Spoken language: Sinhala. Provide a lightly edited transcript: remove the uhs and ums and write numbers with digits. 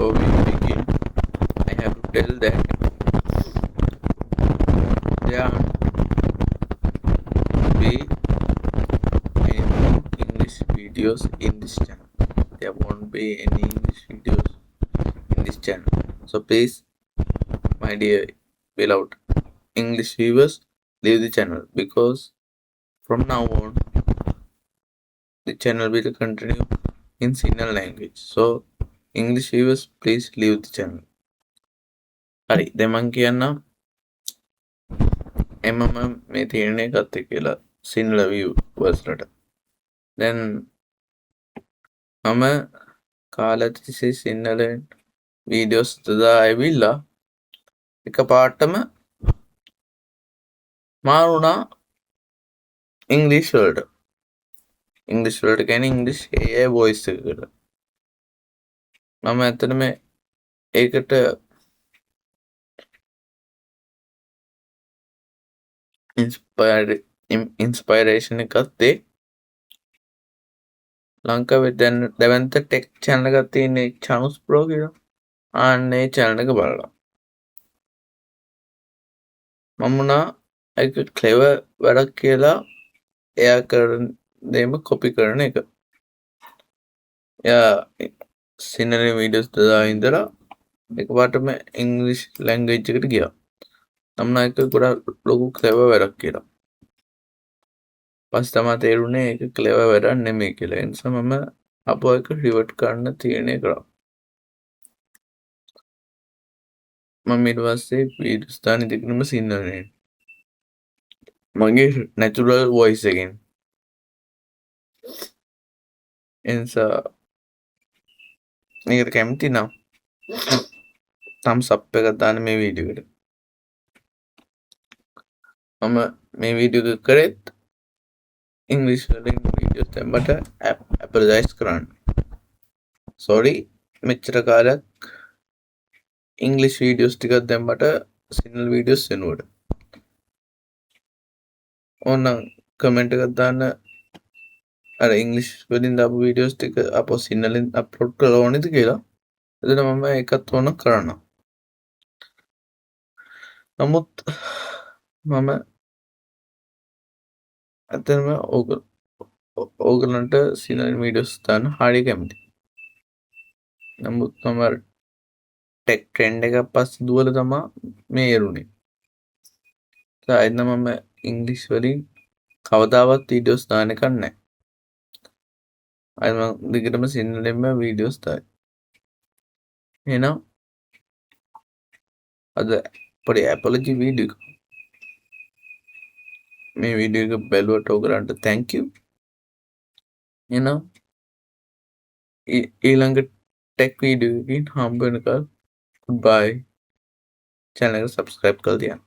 before we begin, I have to tell that there aren't be any more English videos in this channel. There won't be any English videos in this channel. So please, my dear beloved English viewers, leave the channel, because from now on the channel will continue in Sinhala language. So English viewers, please leave the channel. හරි, දැන් මං කියන්නම් එමම මේ තීරණය ගත්තේ කියලා සිංහල viewers ලට. දැන් මම කාලය තිස්සේ සිංහලෙන් වීඩියෝස් දදා ඇවිල්ලා එකපාරටම මාරුණා ඉංග්‍රීසි වලට. ඉංග්‍රීසි වලට කියන්නේ ඉංග්‍රීසි AI voice එකකට. මම ඇත්තටම ඒකට ඉන්ස්පයිරේෂන් එකක් ගත්තේ ලංකාවේ දැන් දැවන්ත ටෙක් channel එකක් තියෙන්නේ චනුස් ප්‍රෝ කියලා. අන්න ඒ channel එක බලලා මම උනා ඒක ක්ලෙවර් වැඩක් කියලා එයා කරන දේම කොපි කරන එක. එයා සිංහල වීඩියෝස් දදා ඉඳලා එකපාරටම ඉංග්‍රීසි ලැන්ග්වේජ් එකට ගියා. නම් එක ගොඩක් ලොකු ක්ලෙවර් වැඩක් කියලා. පස්සේ තමයි තේරුනේ ඒක ක්ලෙවර් වැඩක් නෙමෙයි කියලා. ඒ නිසා මම අපෝ එක රිවර්ට් කරන්න තීරණය කරා. මම ඊට පස්සේ වීඩියෝස් දාන දෙකම සිංහලෙන්. මගේ නැචරල් වොයිස් එකෙන්. ඒ නිසා මේකට කැමති නම් thumbs up එකක් දාන්න මේ වීඩියෝ එකට. මම මේ වීඩියෝ එක කරෙත් ඉංග්‍රීසි වලින් වීඩියෝස් දැම්මට අපලොජයිස් කරන්න. සෝරි මෙච්චර කාලයක් ඉංග්‍රීසි වීඩියෝස් ටිකක් දැම්මට සිංහල වීඩියෝස් වෙනුවට. ඕනනම් කමෙන්ට් එකක් දාන්න අර ඉංග්‍රීසි වලින් දාපු වීඩියෝස් ටික අපෝ සිංහලෙන් අප්ලෝඩ් කරලා ඕනේද කියලා. එතන මම ඒකත් ඕන කරනවා. නමුත් මම ඇත්තටම ඕගලන්ට සිංහල වීඩියෝස් දාන්න හරිය කැමතියි. නමුත් මම ටෙක් ට්‍රෙන්ඩ් එකක් පස්සේ දුවලා තමයි මේ එරුනේ. ඒත් මම ඉංග්‍රීසි වලින් කවදාවත් වීඩියෝස් දාන්න එකක් නැහැ. අද මම දිගටම සිංහලෙන්ම වීඩියෝස් දායි. එහෙනම් අද පොඩි ඇපොලොජි වීඩියෝ එක. මේ වීඩියෝ එක බැලුවට ඔයගලන්ට thank you. එහෙනම් ඊළඟ ටෙක් වීඩියෝ එකකින් හම්බ වෙනකල් goodbye. channel එක subscribe කර තියන්න.